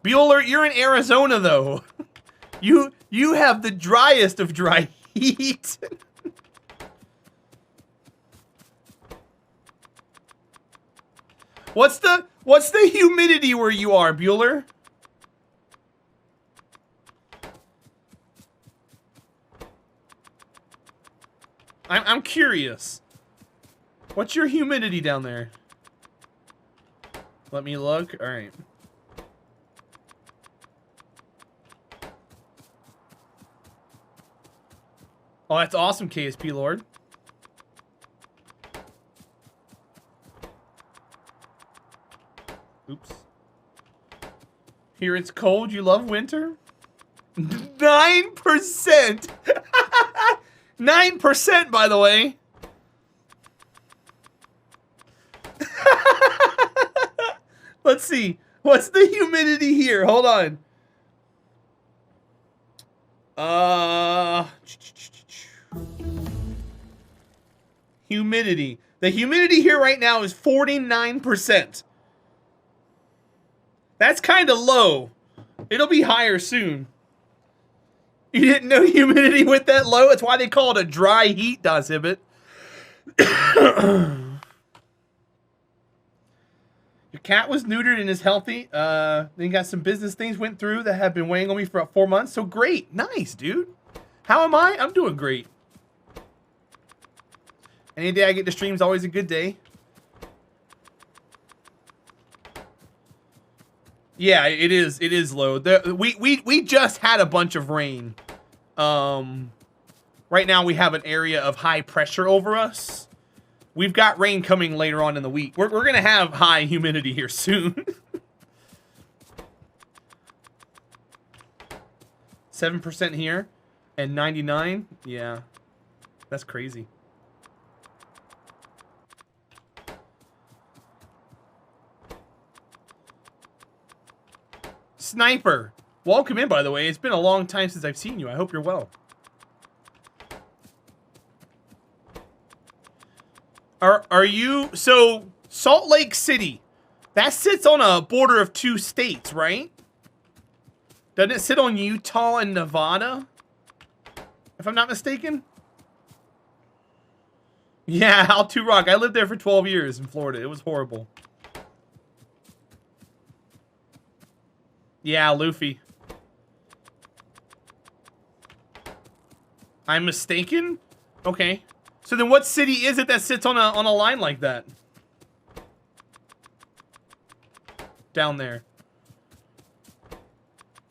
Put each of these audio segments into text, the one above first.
Bueller, you're in Arizona though. You have the driest of dry heat. What's the humidity where you are, Bueller? I'm curious. What's your humidity down there? Let me look. All right. Oh, that's awesome, KSP Lord. Oops. Here it's cold. You love winter? 9%. 9%, by the way. Let's see. What's the humidity here? Hold on. Humidity. The humidity here right now is 49%. That's kind of low. It'll be higher soon. You didn't know humidity went that low? That's why they call it a dry heat, Das Hibbit. Your cat was neutered and is healthy. Then you got some business things went through that have been weighing on me for about 4 months. So great. Nice, dude. How am I? I'm doing great. Any day I get to stream is always a good day. Yeah, it is. It is low. We just had a bunch of rain. Right now we have an area of high pressure over us. We've got rain coming later on in the week. We're gonna have high humidity here soon. 7% here and 99. Yeah, that's crazy. Sniper, welcome in, by the way. It's been a long time since I've seen you. I hope you're well. Are you... So, Salt Lake City, that sits on a border of 2 states, right? Doesn't it sit on Utah and Nevada? If I'm not mistaken? Yeah, How2 Rock. I lived there for 12 years in Florida. It was horrible. Yeah, Luffy. I'm mistaken? Okay. So then what city is it that sits on a line like that? Down there.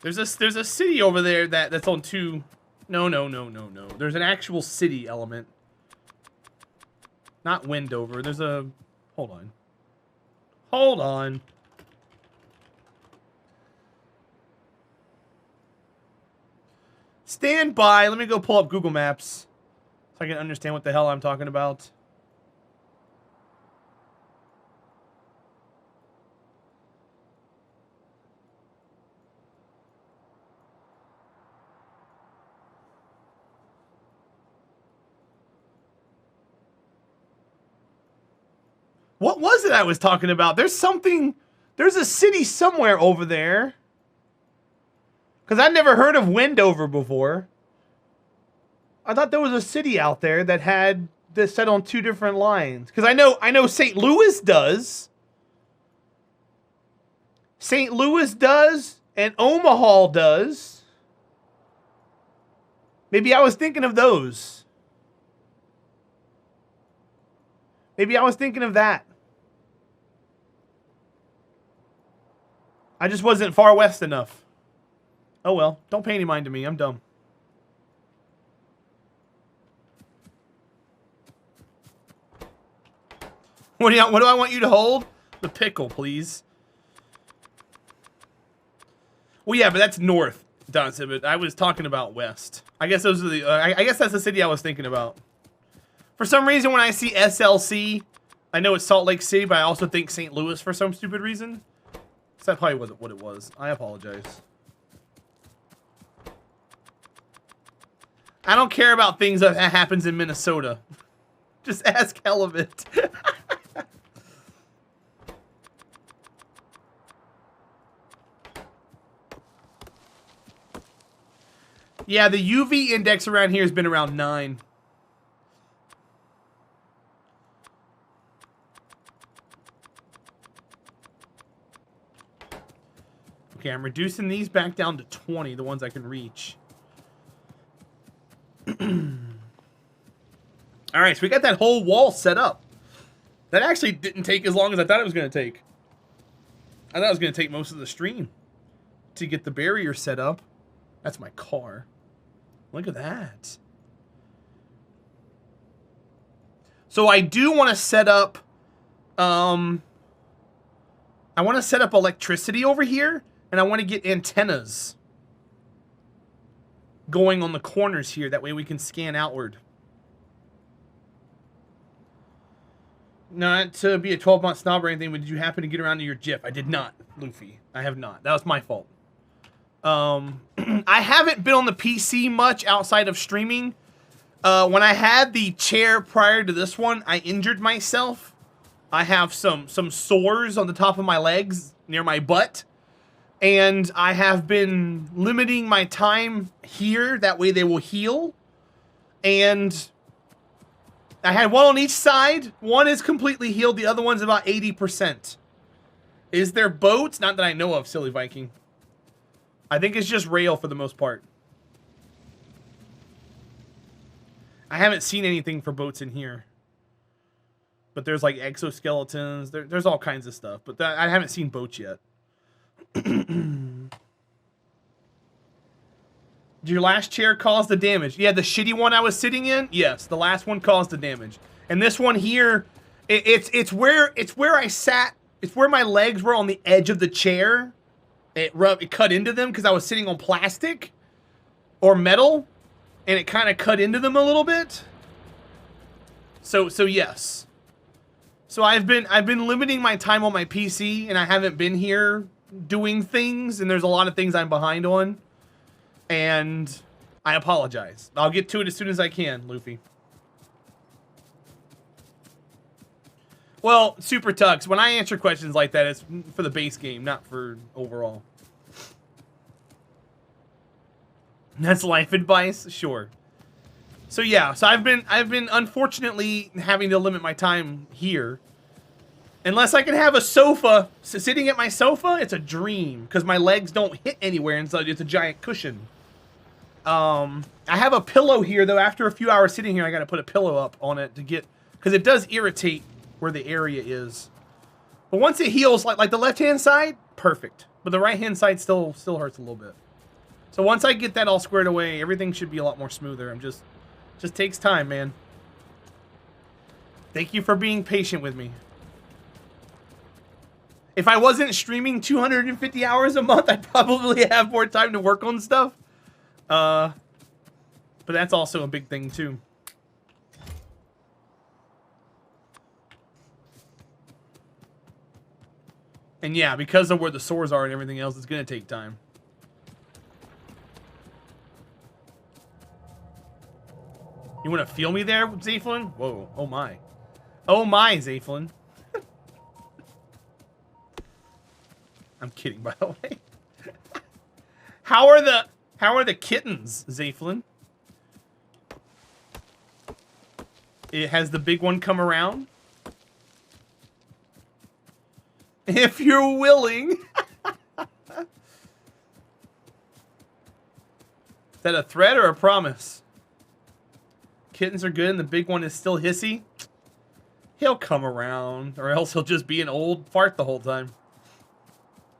There's a city over there that's on 2. No. There's an actual city element. Not Wendover. There's a... Hold on. Hold on. Stand by. Let me go pull up Google Maps so I can understand what the hell I'm talking about. What was it I was talking about? There's a city somewhere over there. Because I've never heard of Wendover before. I thought there was a city out there that had this set on 2 different lines. Because I know St. Louis does. St. Louis does, and Omaha does. Maybe I was thinking of those. Maybe I was thinking of that. I just wasn't far west enough. Oh well, don't pay any mind to me. I'm dumb. What do I want you to hold? The pickle, please. Well, yeah, but that's north, Don Sibbett. I was talking about west. I guess those are the. I guess that's the city I was thinking about. For some reason, when I see SLC, I know it's Salt Lake City, but I also think St. Louis for some stupid reason. So that probably wasn't what it was. I apologize. I don't care about things that happens in Minnesota. Just ask Helivit. Yeah, the UV index around here has been around 9. Okay, I'm reducing these back down to 20, the ones I can reach. Alright, so we got that whole wall set up. That actually didn't take as long as I thought it was going to take. I thought it was going to take most of the stream to get the barrier set up. That's my car. Look at that. So I do want to set up... I want to set up electricity over here. And I want to get antennas going on the corners here. That way we can scan outward. Not to be a 12-month snob or anything, but did you happen to get around to your GIF? I did not, Luffy. I have not. That was my fault. I haven't been on the PC much outside of streaming. When I had the chair prior to this one, I injured myself. I have some sores on the top of my legs near my butt. And I have been limiting my time here. That way they will heal. And I had one on each side. One is completely healed. The other one's about 80%. Is there boats? Not that I know of, silly Viking. I think it's just rail for the most part. I haven't seen anything for boats in here. But there's like exoskeletons. There's all kinds of stuff. But I haven't seen boats yet. Did your last chair cause the damage? Yeah, the shitty one I was sitting in? Yes, the last one caused the damage. And this one here, it's where I sat. It's where my legs were on the edge of the chair. It cut into them because I was sitting on plastic or metal, and it kind of cut into them a little bit. So yes. So I've been limiting my time on my PC, and I haven't been here doing things, and there's a lot of things I'm behind on, and I apologize. I'll get to it as soon as I can, Luffy. Well, Super Tux, when I answer questions like that, it's for the base game, not for overall. That's life advice? Sure. So yeah, so I've been unfortunately having to limit my time here. Unless I can have a sofa, so sitting at my sofa, it's a dream because my legs don't hit anywhere, and so it's a giant cushion. I have a pillow here though. After a few hours sitting here, I got to put a pillow up on it to get, because it does irritate where the area is. But once it heals, like the left-hand side, perfect. But the right-hand side still hurts a little bit. So once I get that all squared away, everything should be a lot more smoother. Just takes time, man. Thank you for being patient with me. If I wasn't streaming 250 hours a month, I'd probably have more time to work on stuff. But that's also a big thing, too. And yeah, because of where the sores are and everything else, it's going to take time. You want to feel me there, Zayflin? Whoa, oh my. Oh my, Zayflin. I'm kidding, by the way. How are the kittens, Zayflin? Has the big one come around? If you're willing. Is that a threat or a promise? Kittens are good and the big one is still hissy. He'll come around, or else he'll just be an old fart the whole time.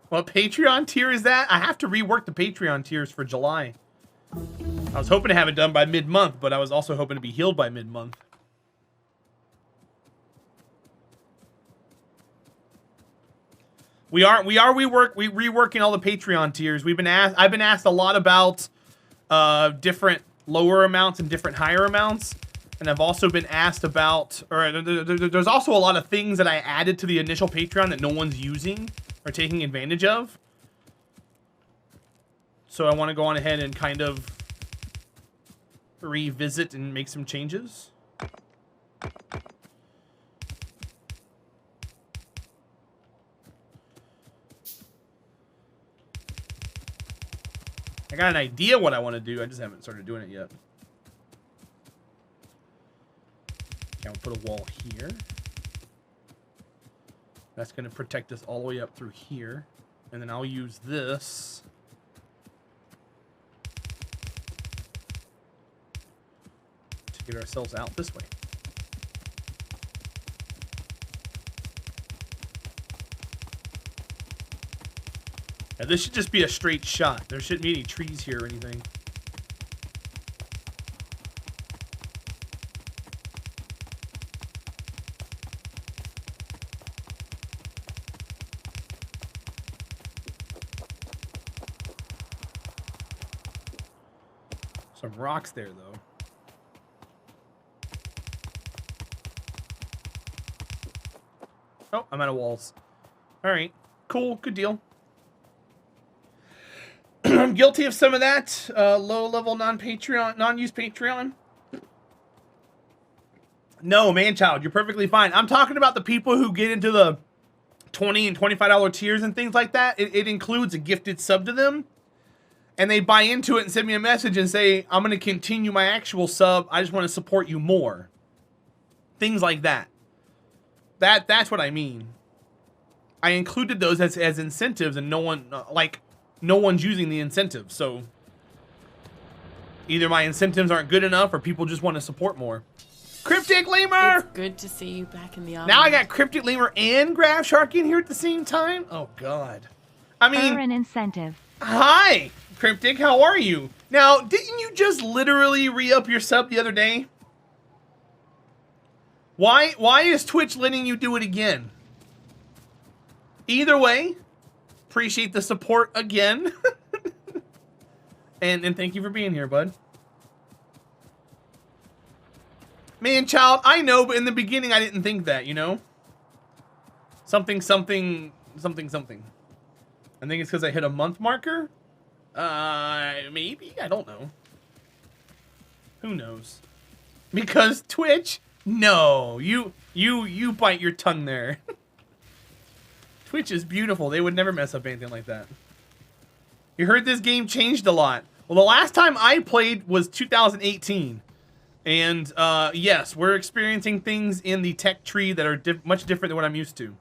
What Patreon tier is that? I have to rework the Patreon tiers for July. I was hoping to have it done by mid-month, but I was also hoping to be healed by mid-month. We are reworking all the Patreon tiers. I've been asked a lot about different lower amounts and different higher amounts. And I've also been asked about, or there's also a lot of things that I added to the initial Patreon that no one's using or taking advantage of. So I want to go on ahead and kind of revisit and make some changes. I got an idea what I want to do. I just haven't started doing it yet. Okay, I'll put a wall here. That's going to protect us all the way up through here. And then I'll use this to get ourselves out this way. Now, this should just be a straight shot. There shouldn't be any trees here or anything. Some rocks there, though. Oh, I'm out of walls. All right, cool, good deal. I'm guilty of some of that. Low-level non-Patreon, non-use Patreon. No, man-child, you're perfectly fine. I'm talking about the people who get into the $20 and $25 tiers and things like that. It includes a gifted sub to them. And they buy into it and send me a message and say, I'm going to continue my actual sub. I just want to support you more. Things like that. That's what I mean. I included those as incentives, and no one, no one's using the incentives. So either my incentives aren't good enough or people just want to support more. Cryptic Lemur! It's good to see you back in the office. Now I got Cryptic Lemur and Graph Shark in here at the same time? Oh, God. I mean... an incentive. Hi, Cryptic. How are you? Now, didn't you just literally re-up your sub the other day? Why is Twitch letting you do it again? Either way, appreciate the support again. and thank you for being here, bud. Man, child, I know, but in the beginning I didn't think that, you know? Something. I think it's because I hit a month marker? Maybe? I don't know. Who knows? Because Twitch? No. You bite your tongue there. Twitch is beautiful. They would never mess up anything like that. You heard this game changed a lot. Well, the last time I played was 2018. And, yes, we're experiencing things in the tech tree that are much different than what I'm used to.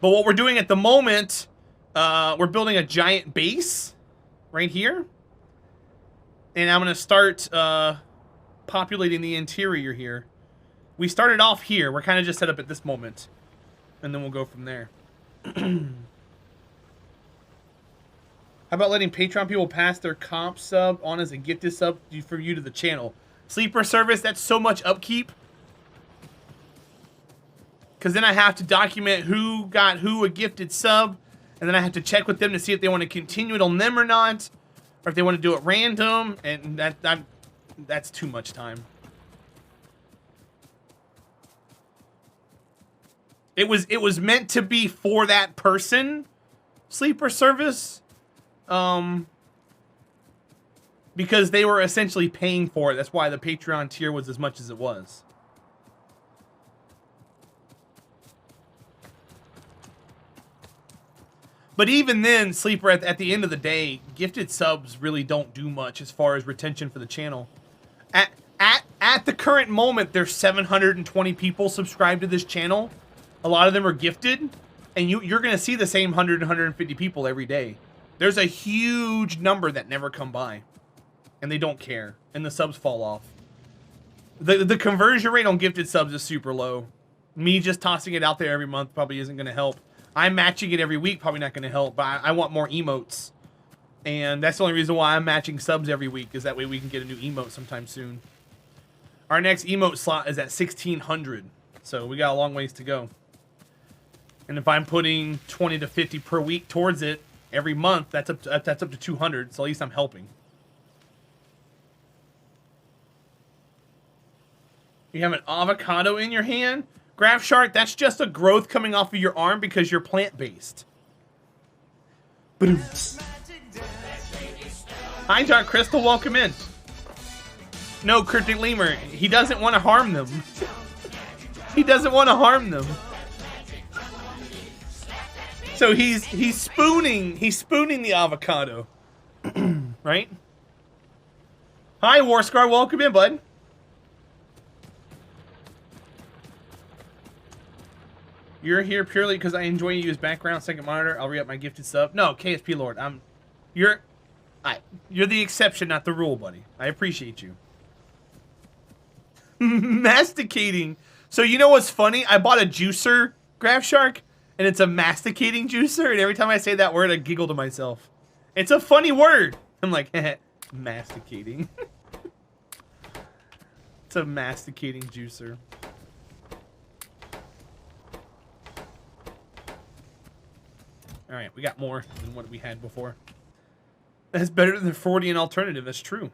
But what we're doing at the moment, we're building a giant base right here. And I'm going to start populating the interior here. We started off here. We're kind of just set up at this moment. And then we'll go from there. How about letting Patreon people pass their comp sub on as a gifted sub for you to the channel? Sleeper service, that's so much upkeep. Because then I have to document who got who a gifted sub. And then I have to check with them to see if they want to continue it on them or not. Or if they want to do it random. And that's too much time. It was meant to be for that person, sleeper service. Because they were essentially paying for it. That's why the Patreon tier was as much as it was. But even then, Sleeper, at the end of the day, gifted subs really don't do much as far as retention for the channel. At the current moment, there's 720 people subscribed to this channel. A lot of them are gifted. And you're going to see the same 100 and 150 people every day. There's a huge number that never come by. And they don't care. And the subs fall off. The conversion rate on gifted subs is super low. Me just tossing it out there every month probably isn't going to help. I'm matching it every week, probably not going to help. But I want more emotes. And that's the only reason why I'm matching subs every week. Is that way we can get a new emote sometime soon. Our next emote slot is at 1,600. So we got a long ways to go. And if I'm putting 20 to 50 per week towards it, every month, that's up to 200, so at least I'm helping. You have an avocado in your hand? Graph Shark, that's just a growth coming off of your arm because you're plant-based. Hi, Dark Crystal, welcome in. No, Cryptic Lemur, he doesn't want to harm them. He doesn't want to harm them. So he's spooning the avocado. Right? Hi, Warscar, welcome in, bud. You're here purely because I enjoy you as background second monitor. I'll re-up my gifted sub. No, KSP Lord, you're the exception, not the rule, buddy. I appreciate you. Masticating. So you know what's funny? I bought a juicer, Graph Shark, and it's a masticating juicer, and every time I say that word, I giggle to myself. It's a funny word. I'm like, masticating. It's a masticating juicer. Alright, we got more than what we had before. That's better than the Freudian alternative. That's true.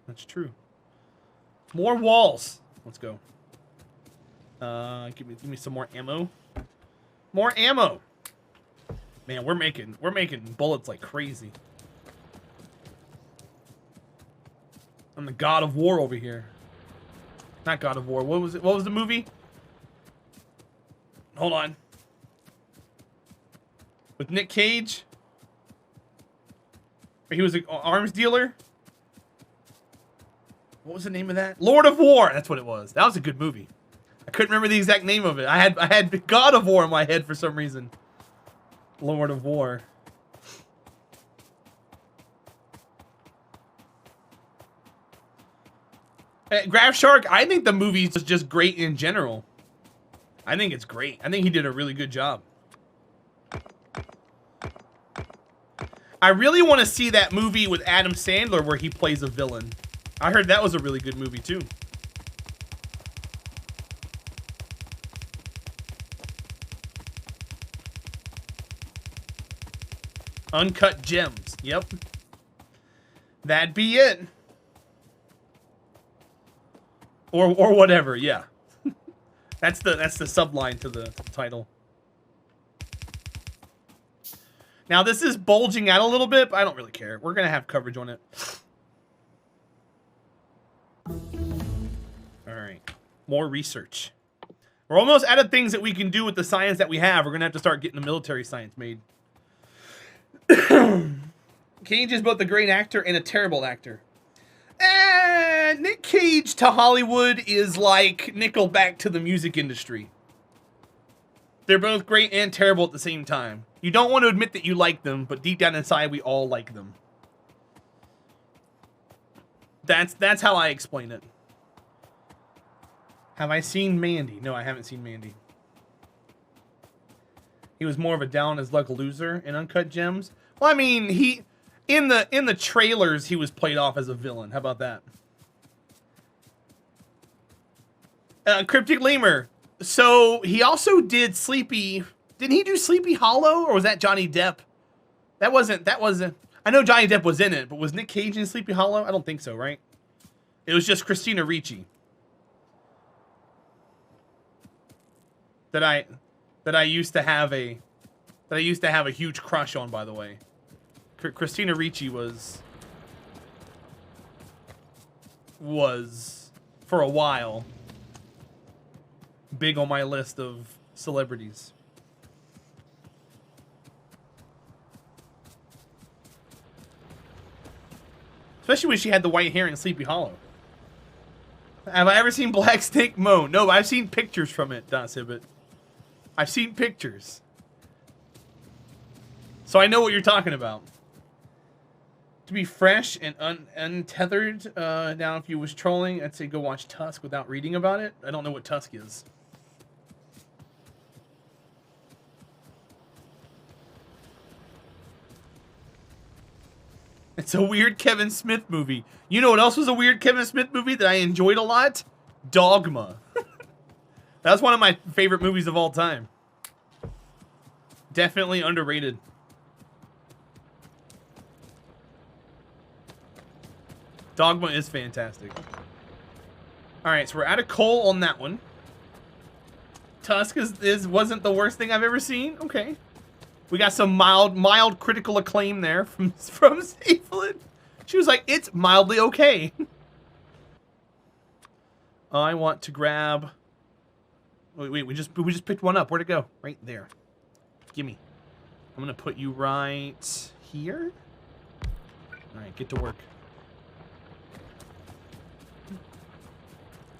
That's true. More walls. Let's go. Give me some more ammo. More ammo. Man, we're making bullets like crazy. I'm the God of War over here. Not God of War. What was it? What was the movie? Hold on. With Nick Cage. He was an arms dealer. What was the name of that? Lord of War. That's what it was. That was a good movie. I couldn't remember the exact name of it. I had God of War in my head for some reason. Lord of War. Graph Shark, I think the movie is just great in general. I think it's great. I think he did a really good job. I really want to see that movie with Adam Sandler where he plays a villain. I heard that was a really good movie too. Uncut Gems. Yep. That'd be it. Or whatever, yeah. That's the subline to the title. Now this is bulging out a little bit, but I don't really care. We're gonna have coverage on it. Alright. More research. We're almost out of things that we can do with the science that we have. We're gonna have to start getting the military science made. Cage is both a great actor and a terrible actor. Nick Cage to Hollywood is like Nickelback to the music industry. They're both great and terrible at the same time. You don't want to admit that you like them, but deep down inside, we all like them. That's how I explain it. Have I seen Mandy? No, I haven't seen Mandy. He was more of a down as luck loser in Uncut Gems. Well, I mean, he in the trailers he was played off as a villain. How about that? Cryptic Lemur. So he also did Sleepy. Didn't he do Sleepy Hollow, or was that Johnny Depp? That wasn't. I know Johnny Depp was in it, but was Nick Cage in Sleepy Hollow? I don't think so, right? It was just Christina Ricci. That I used to have a huge crush on, by the way. Christina Ricci was for a while big on my list of celebrities. Especially when she had the white hair in Sleepy Hollow. Have I ever seen Black Snake Moan? No, I've seen pictures from it, Don Sibbett. I've seen pictures. So I know what you're talking about. To be fresh and untethered, now if you was trolling, I'd say go watch Tusk without reading about it. I don't know what Tusk is. It's a weird Kevin Smith movie. You know what else was a weird Kevin Smith movie that I enjoyed a lot? Dogma. That was one of my favorite movies of all time. Definitely underrated. Dogma is fantastic. Alright, so we're out of coal on that one. Tusk wasn't the worst thing I've ever seen. Okay. We got some mild critical acclaim there from Saflin. She was like, it's mildly okay. I want to grab... Wait, we just picked one up. Where'd it go? Right there. Gimme. I'm gonna put you right here. All right, get to work.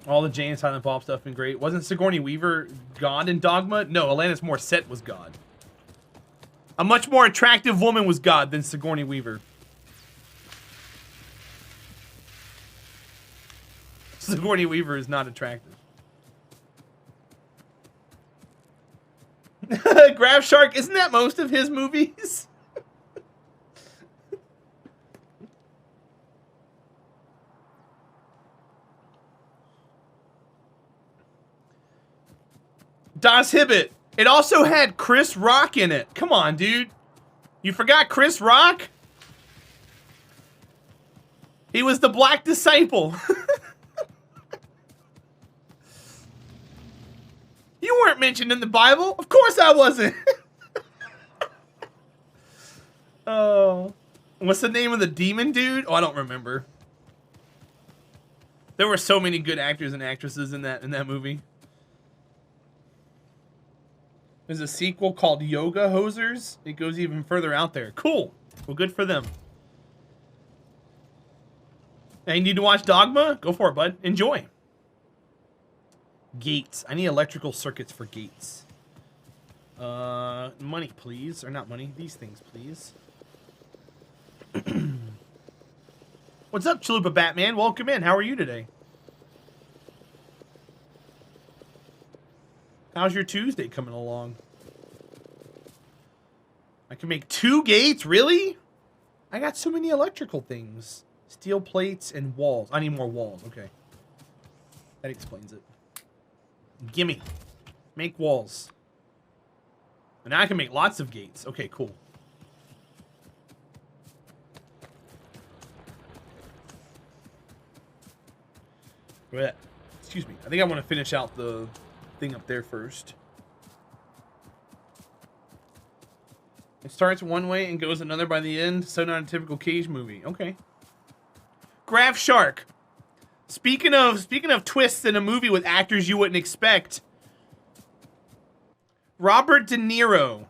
All the Jay and Silent Bob stuff been great. Wasn't Sigourney Weaver God in Dogma? No, Alanis Morissette was God. A much more attractive woman was God than Sigourney Weaver. Sigourney Weaver is not attractive. Grab Shark, isn't that most of his movies? Das Hibbit. It also had Chris Rock in it. Come on, dude. You forgot Chris Rock? He was the Black Disciple. You weren't mentioned in the Bible. Of course I wasn't. Oh. What's the name of the demon dude? Oh, I don't remember. There were so many good actors and actresses in that movie. There's a sequel called Yoga Hosers. It goes even further out there. Cool. Well, good for them. Now you need to watch Dogma? Go for it, bud. Enjoy. Gates. I need electrical circuits for gates. Money, please. Or not money. These things, please. What's up, Chalupa Batman? Welcome in. How are you today? How's your Tuesday coming along? I can make 2 gates? Really? I got so many electrical things. Steel plates and walls. I need more walls. Okay. That explains it. Gimme. Make walls. And now I can make lots of gates. Okay, cool. Blech. Excuse me. I think I want to finish out the thing up there first. It starts one way and goes another by the end. So not a typical Cage movie. Okay. Graph Shark. Speaking of twists in a movie with actors you wouldn't expect. Robert De Niro.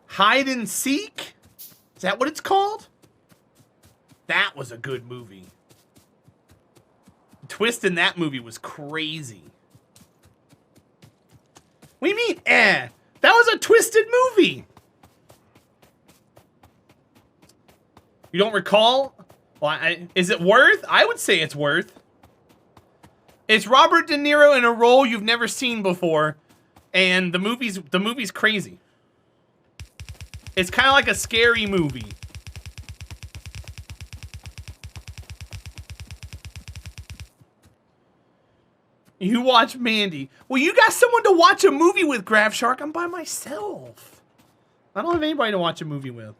Hide and Seek? Is that what it's called? That was a good movie. The twist in that movie was crazy. What do you mean, eh? That was a twisted movie. You don't recall? Well, is it worth? I would say it's worth. It's Robert De Niro in a role you've never seen before, and the movie's crazy. It's kind of like a scary movie. You watch Mandy. Well, you got someone to watch a movie with, Graph Shark. I'm by myself. I don't have anybody to watch a movie with.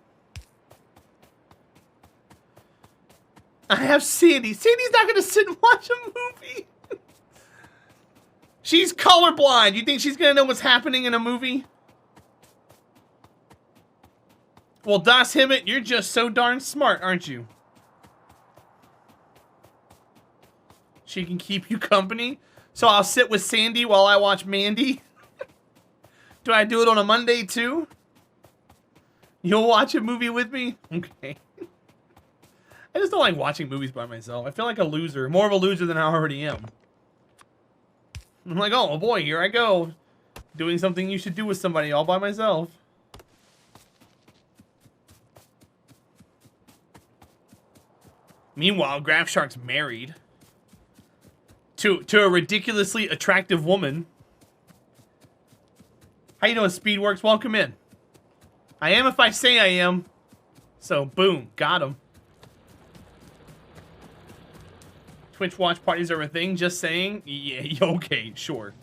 I have Sandy. Sandy's not going to sit and watch a movie. She's colorblind. You think she's going to know what's happening in a movie? Well, Das Himmett, you're just so darn smart, aren't you? She can keep you company. So I'll sit with Sandy while I watch Mandy. Do I do it on a Monday too? You'll watch a movie with me? Okay. I just don't like watching movies by myself. I feel like a loser. More of a loser than I already am. I'm like, oh boy, here I go. Doing something you should do with somebody all by myself. Meanwhile, Graph Shark's married. To a ridiculously attractive woman. How you doing, Speedworks? Welcome in. I am if I say I am. So, boom. Got him. Twitch watch parties are a thing, just saying. Yeah, okay, sure.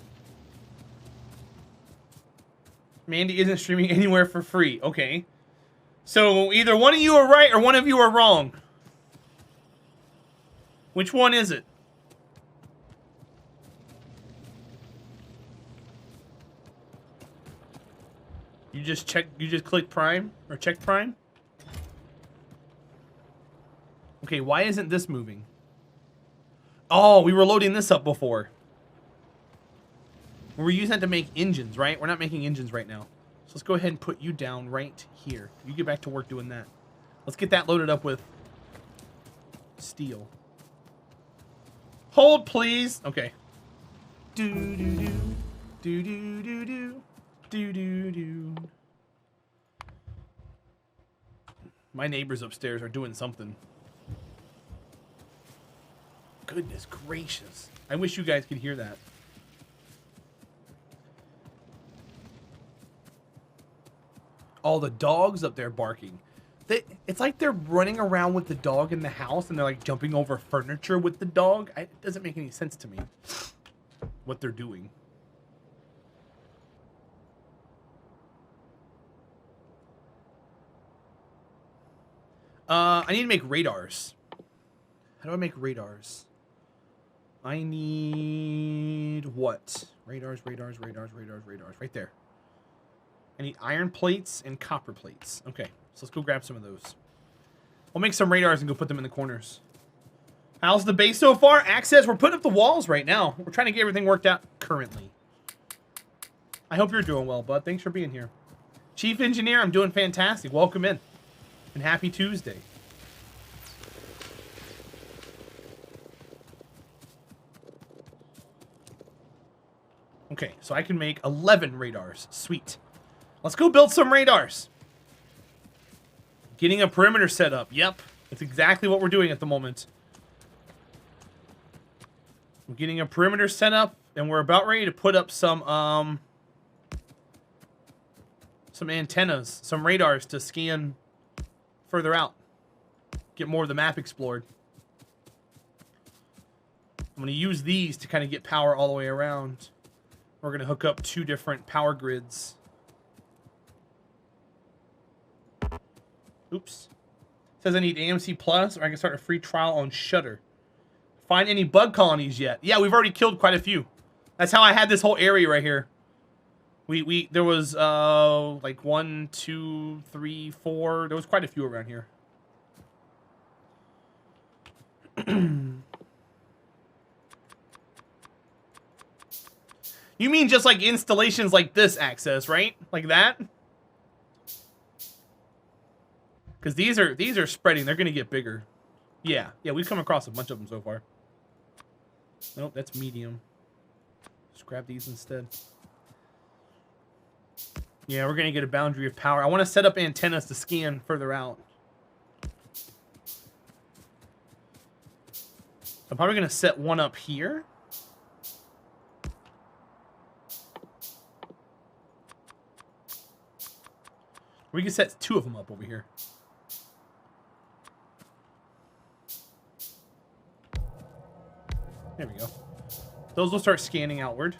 Mandy isn't streaming anywhere for free. Okay. So, either one of you are right or one of you are wrong. Which one is it? You just click Prime or check Prime? Okay, why isn't this moving? Oh, we were loading this up before. We were using that to make engines, right? We're not making engines right now. So let's go ahead and put you down right here. You get back to work doing that. Let's get that loaded up with steel. Hold, please. Okay. Do do do do do do do do do do. My neighbors upstairs are doing something. Goodness gracious. I wish you guys could hear that. All the dogs up there barking. It's like they're running around with the dog in the house and they're like jumping over furniture with the dog. It doesn't make any sense to me what they're doing. I need to make radars. How do I make radars? I need what? Radars. Right there. I need iron plates and copper plates. Okay, so let's go grab some of those. We'll make some radars and go put them in the corners. How's the base so far? Access, we're putting up the walls right now. We're trying to get everything worked out currently. I hope you're doing well, bud. Thanks for being here. Chief Engineer, I'm doing fantastic. Welcome in. And happy Tuesday. Okay, so I can make 11 radars. Sweet. Let's go build some radars. Getting a perimeter set up. Yep. That's exactly what we're doing at the moment. We're getting a perimeter set up, and we're about ready to put up some antennas, some radars to scan further out. Get more of the map explored. I'm going to use these to kind of get power all the way around. We're going to hook up 2 different power grids. Oops. Says I need AMC Plus, or I can start a free trial on Shudder. Find any bug colonies yet? Yeah, we've already killed quite a few. That's how I had this whole area right here. There was like 1, 2, 3, 4. There was quite a few around here. You mean just like installations like this, Access, right? Like that? Because these are spreading. They're going to get bigger. Yeah, we've come across a bunch of them so far. Nope, that's medium. Just grab these instead. Yeah, we're going to get a boundary of power. I want to set up antennas to scan further out. I'm probably going to set one up here. We can set 2 of them up over here. There we go. Those will start scanning outward.